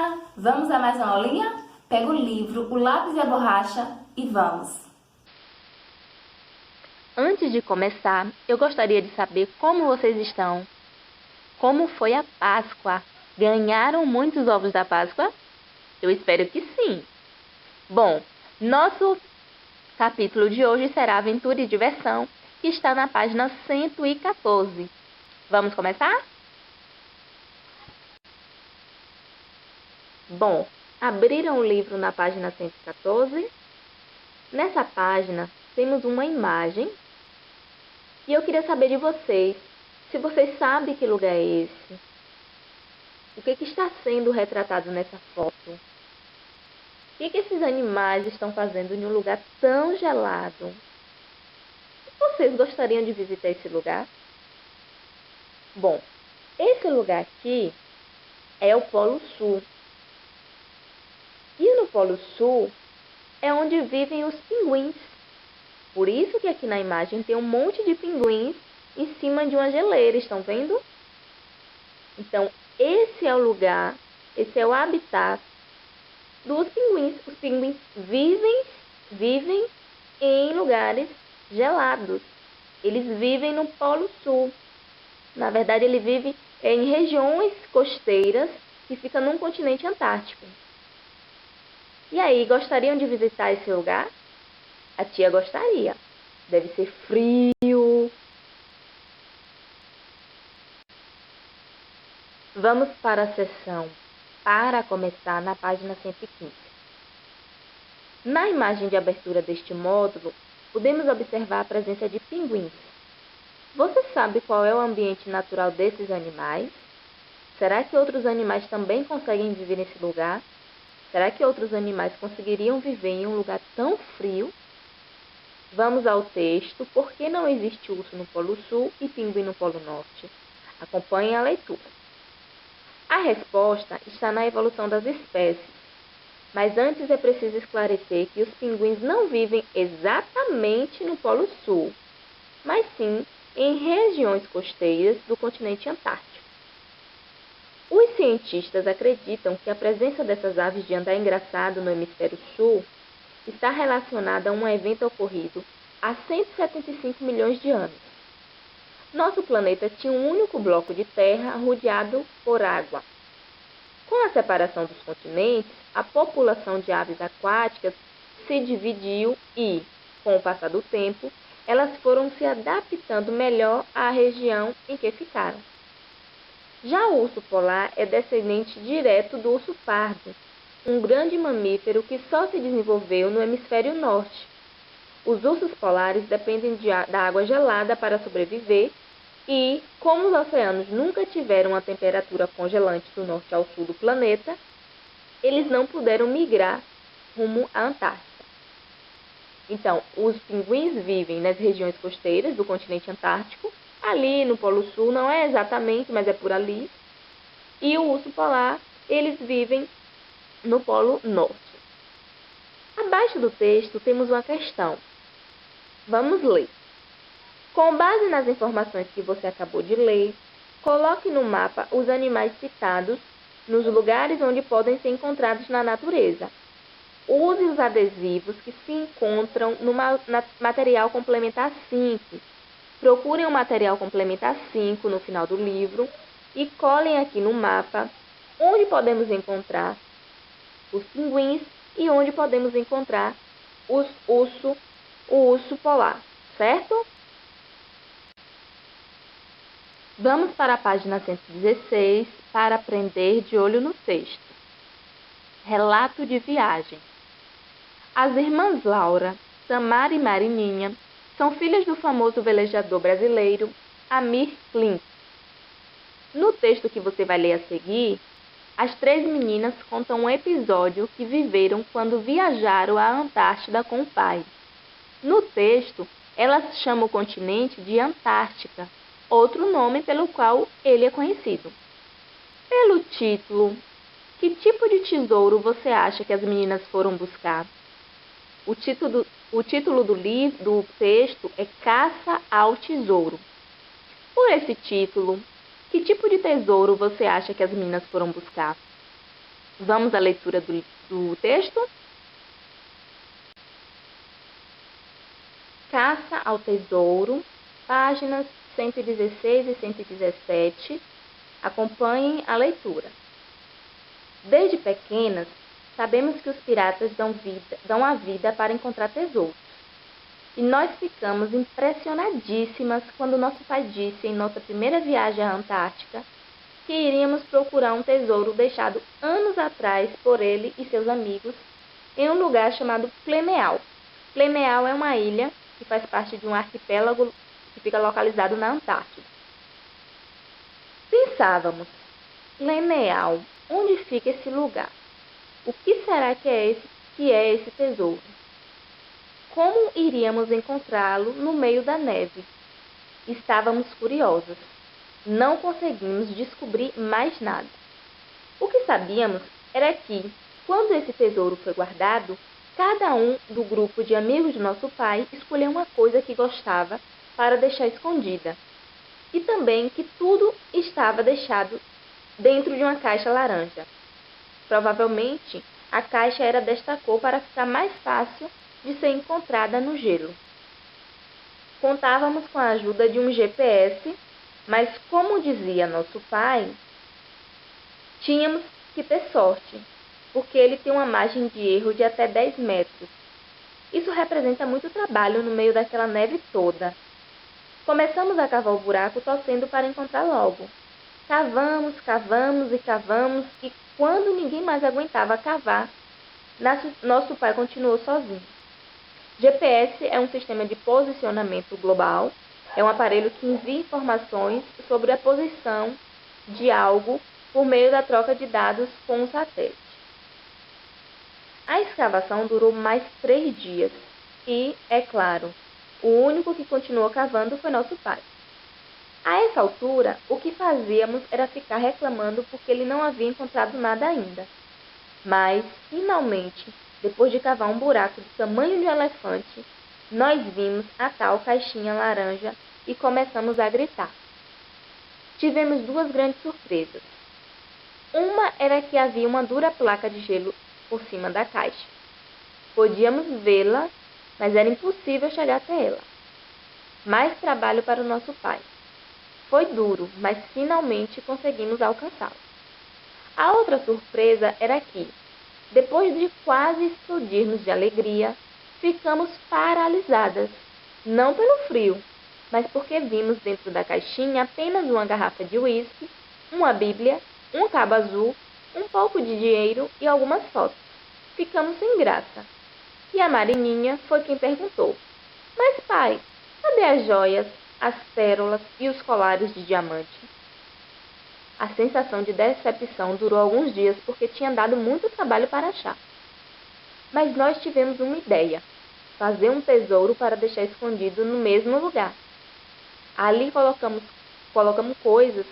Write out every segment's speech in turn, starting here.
Olá! Vamos a mais uma aulinha? Pega o livro, o lápis e a borracha e vamos! Antes de começar, eu gostaria de saber como vocês estão. Como foi a Páscoa? Ganharam muitos ovos da Páscoa? Eu espero que sim. Bom, nosso capítulo de hoje será Aventura e Diversão, que está na página 114. Vamos começar? Bom, abriram o livro na página 114. Nessa página, temos uma imagem e eu queria saber de vocês, se vocês sabem que lugar é esse. O que está sendo retratado nessa foto? O que esses animais estão fazendo em um lugar tão gelado? Vocês gostariam de visitar esse lugar? Bom, esse lugar aqui é o Polo Sul. E no Polo Sul é onde vivem os pinguins. Por isso que aqui na imagem tem um monte de pinguins em cima de uma geleira, estão vendo? Então, esse é o lugar, esse é o habitat dos pinguins. Os pinguins vivem em lugares gelados. Eles vivem no Polo Sul. Na verdade, ele vive em regiões costeiras que ficam num continente antártico. E aí, gostariam de visitar esse lugar? A tia gostaria. Deve ser frio. Vamos para a seção para começar na página 115. Na imagem de abertura deste módulo, podemos observar a presença de pinguins. Você sabe qual é o ambiente natural desses animais? Será que outros animais também conseguem viver nesse lugar? Será que outros animais conseguiriam viver em um lugar tão frio? Vamos ao texto. Por que não existe urso no Polo Sul e pinguim no Polo Norte? Acompanhe a leitura. A resposta está na evolução das espécies. Mas antes é preciso esclarecer que os pinguins não vivem exatamente no Polo Sul, mas sim em regiões costeiras do continente antártico. Os cientistas acreditam que a presença dessas aves de andar engraçado no hemisfério sul está relacionada a um evento ocorrido há 175 milhões de anos. Nosso planeta tinha um único bloco de terra rodeado por água. Com a separação dos continentes, a população de aves aquáticas se dividiu e, com o passar do tempo, elas foram se adaptando melhor à região em que ficaram. Já o urso polar é descendente direto do urso pardo, um grande mamífero que só se desenvolveu no hemisfério norte. Os ursos polares dependem da água gelada para sobreviver e, como os oceanos nunca tiveram a temperatura congelante do norte ao sul do planeta, eles não puderam migrar rumo à Antártida. Então, os pinguins vivem nas regiões costeiras do continente antártico, ali no Polo Sul, não é exatamente, mas é por ali. E o urso polar, eles vivem no Polo Norte. Abaixo do texto temos uma questão. Vamos ler. Com base nas informações que você acabou de ler, coloque no mapa os animais citados nos lugares onde podem ser encontrados na natureza. Use os adesivos que se encontram no material complementar 5. Procurem o material complementar 5 no final do livro e colhem aqui no mapa onde podemos encontrar os pinguins e onde podemos encontrar o urso polar, certo? Vamos para a página 116 para aprender de olho no texto. Relato de viagem. As irmãs Laura, Tamara e Marininha são filhas do famoso velejador brasileiro Amir Klink. No texto que você vai ler a seguir, as 3 meninas contam um episódio que viveram quando viajaram à Antártida com o pai. No texto, elas chamam o continente de Antártica, outro nome pelo qual ele é conhecido. Pelo título, que tipo de tesouro você acha que as meninas foram buscar? O título do texto é Caça ao Tesouro. Por esse título, que tipo de tesouro você acha que as meninas foram buscar? Vamos à leitura do texto? Caça ao Tesouro, páginas 116 e 117. Acompanhem a leitura. Desde pequenas, sabemos que os piratas dão a vida para encontrar tesouros. E nós ficamos impressionadíssimas quando nosso pai disse em nossa primeira viagem à Antártica que iríamos procurar um tesouro deixado anos atrás por ele e seus amigos em um lugar chamado Plemeal. Plemeal é uma ilha que faz parte de um arquipélago que fica localizado na Antártida. Pensávamos, Plemeal, onde fica esse lugar? O que será que é esse tesouro? Como iríamos encontrá-lo no meio da neve? Estávamos curiosas. Não conseguimos descobrir mais nada. O que sabíamos era que, quando esse tesouro foi guardado, cada um do grupo de amigos de nosso pai escolheu uma coisa que gostava para deixar escondida. E também que tudo estava deixado dentro de uma caixa laranja. Provavelmente, a caixa era desta cor para ficar mais fácil de ser encontrada no gelo. Contávamos com a ajuda de um GPS, mas como dizia nosso pai, tínhamos que ter sorte, porque ele tem uma margem de erro de até 10 metros. Isso representa muito trabalho no meio daquela neve toda. Começamos a cavar o buraco torcendo para encontrar logo. Cavamos, cavamos e cavamos, e quando ninguém mais aguentava cavar, nosso pai continuou sozinho. GPS é um sistema de posicionamento global. É um aparelho que envia informações sobre a posição de algo por meio da troca de dados com um satélite. A escavação durou mais 3 dias e, é claro, o único que continuou cavando foi nosso pai. A essa altura, o que fazíamos era ficar reclamando porque ele não havia encontrado nada ainda. Mas, finalmente, depois de cavar um buraco do tamanho de um elefante, nós vimos a tal caixinha laranja e começamos a gritar. Tivemos 2 grandes surpresas. Uma era que havia uma dura placa de gelo por cima da caixa. Podíamos vê-la, mas era impossível chegar até ela. Mais trabalho para o nosso pai. Foi duro, mas finalmente conseguimos alcançá-la. A outra surpresa era que, depois de quase explodirmos de alegria, ficamos paralisadas, não pelo frio, mas porque vimos dentro da caixinha apenas uma garrafa de uísque, uma bíblia, um cabo azul, um pouco de dinheiro e algumas fotos. Ficamos sem graça. E a Marininha foi quem perguntou: "Mas pai, cadê as joias, as pérolas e os colares de diamante?" A sensação de decepção durou alguns dias porque tinha dado muito trabalho para achar. Mas nós tivemos uma ideia: fazer um tesouro para deixar escondido no mesmo lugar. Ali colocamos coisas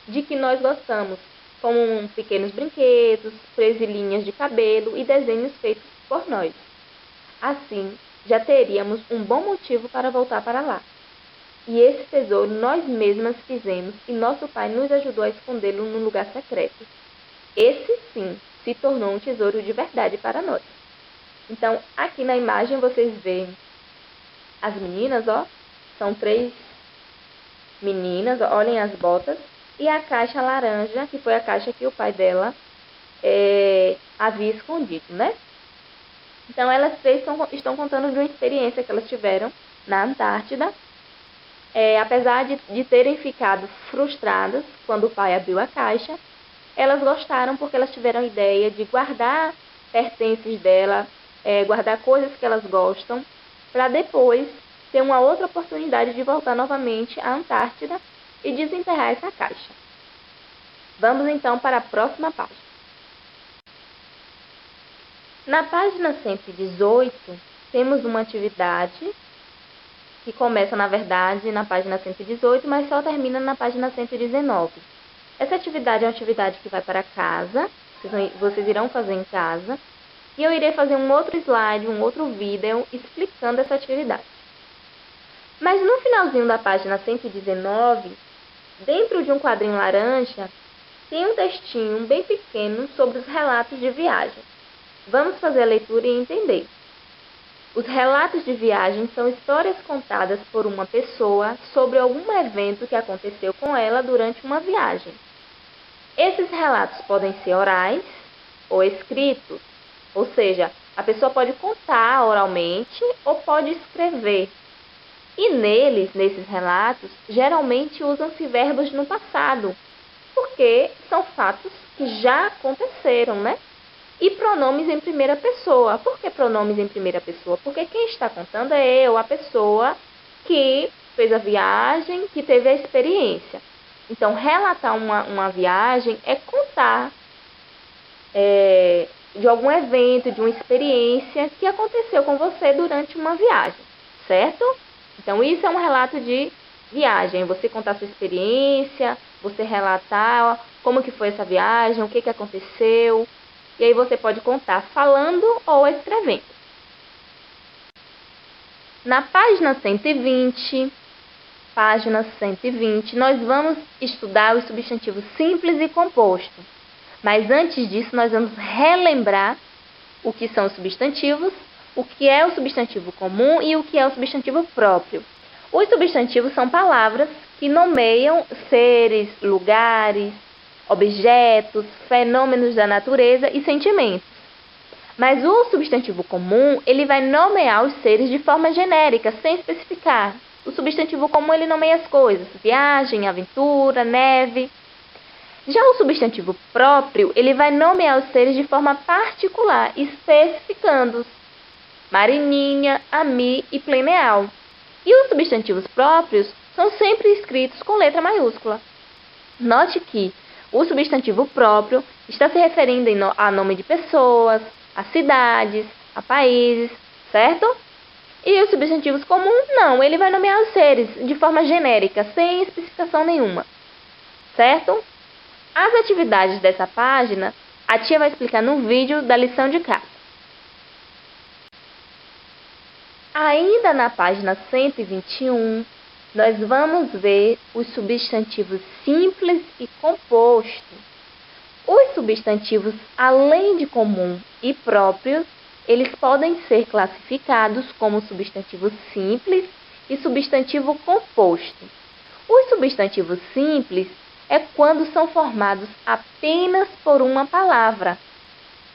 de que nós gostamos, como pequenos brinquedos, presilhinhas de cabelo e desenhos feitos por nós. Assim, já teríamos um bom motivo para voltar para lá. E esse tesouro nós mesmas fizemos e nosso pai nos ajudou a escondê-lo num lugar secreto. Esse sim se tornou um tesouro de verdade para nós. Então, aqui na imagem vocês veem as meninas, ó, são 3 meninas, ó, olhem as botas, e a caixa laranja, que foi a caixa que o pai dela havia escondido, né? Então, elas 3 estão contando de uma experiência que elas tiveram na Antártida. Apesar de terem ficado frustradas quando o pai abriu a caixa, elas gostaram porque elas tiveram a ideia de guardar pertences dela, guardar coisas que elas gostam, para depois ter uma outra oportunidade de voltar novamente à Antártida e desenterrar essa caixa. Vamos então para a próxima página. Na página 118, temos uma atividade que começa, na verdade, na página 118, mas só termina na página 119. Essa atividade é uma atividade que vai para casa, vocês irão fazer em casa, e eu irei fazer um outro slide, um outro vídeo explicando essa atividade. Mas no finalzinho da página 119, dentro de um quadrinho laranja, tem um textinho bem pequeno sobre os relatos de viagem. Vamos fazer a leitura e entender. Os relatos de viagem são histórias contadas por uma pessoa sobre algum evento que aconteceu com ela durante uma viagem. Esses relatos podem ser orais ou escritos, ou seja, a pessoa pode contar oralmente ou pode escrever. E nesses relatos, geralmente usam-se verbos no passado, porque são fatos que já aconteceram, né? E pronomes em primeira pessoa. Por que pronomes em primeira pessoa? Porque quem está contando é eu, a pessoa que fez a viagem, que teve a experiência. Então, relatar uma viagem é contar de algum evento, de uma experiência que aconteceu com você durante uma viagem, certo? Então, isso é um relato de viagem. Você contar sua experiência, você relatar como que foi essa viagem, o que aconteceu. E aí você pode contar falando ou escrevendo. Na página 120, nós vamos estudar os substantivos simples e composto. Mas antes disso, nós vamos relembrar o que são os substantivos, o que é o substantivo comum e o que é o substantivo próprio. Os substantivos são palavras que nomeiam seres, lugares, objetos, fenômenos da natureza e sentimentos. Mas o substantivo comum, ele vai nomear os seres de forma genérica, sem especificar. O substantivo comum, ele nomeia as coisas, viagem, aventura, neve. Já o substantivo próprio, ele vai nomear os seres de forma particular, especificando-os. Marininha, ami e pleneal. E os substantivos próprios são sempre escritos com letra maiúscula. Note que o substantivo próprio está se referindo a nome de pessoas, a cidades, a países, certo? E os substantivos comuns, não, ele vai nomear os seres de forma genérica, sem especificação nenhuma, certo? As atividades dessa página, a tia vai explicar no vídeo da lição de casa. Ainda na página 121, nós vamos ver os substantivos simples e composto. Os substantivos, além de comum e próprios, eles podem ser classificados como substantivo simples e substantivo composto. Os substantivos simples é quando são formados apenas por uma palavra.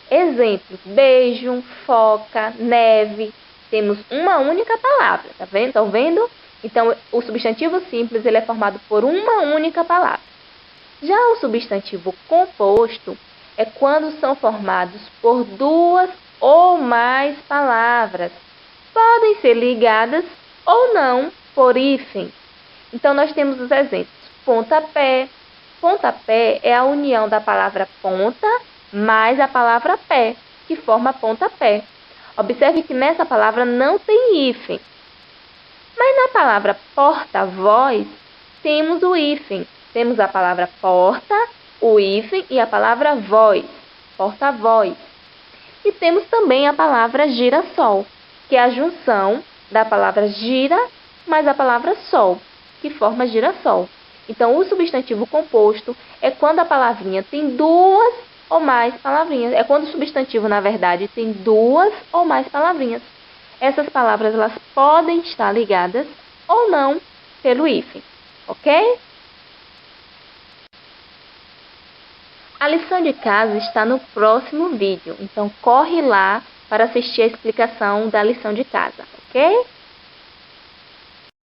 Exemplos: beijo, foca, neve. Temos uma única palavra, tá vendo? Estão vendo? Então, o substantivo simples ele é formado por uma única palavra. Já o substantivo composto é quando são formados por duas ou mais palavras. Podem ser ligadas ou não por hífen. Então, nós temos os exemplos. Pontapé. Pontapé é a união da palavra ponta mais a palavra pé, que forma pontapé. Observe que nessa palavra não tem hífen. Mas na palavra porta-voz, temos o hífen. Temos a palavra porta, o hífen e a palavra voz, porta-voz. E temos também a palavra girassol, que é a junção da palavra gira mais a palavra sol, que forma girassol. Então, o substantivo composto é quando a palavrinha tem duas ou mais palavrinhas. É quando o substantivo, na verdade, tem duas ou mais palavrinhas. Essas palavras elas podem estar ligadas ou não pelo hífen, ok? A lição de casa está no próximo vídeo, então corre lá para assistir a explicação da lição de casa, ok?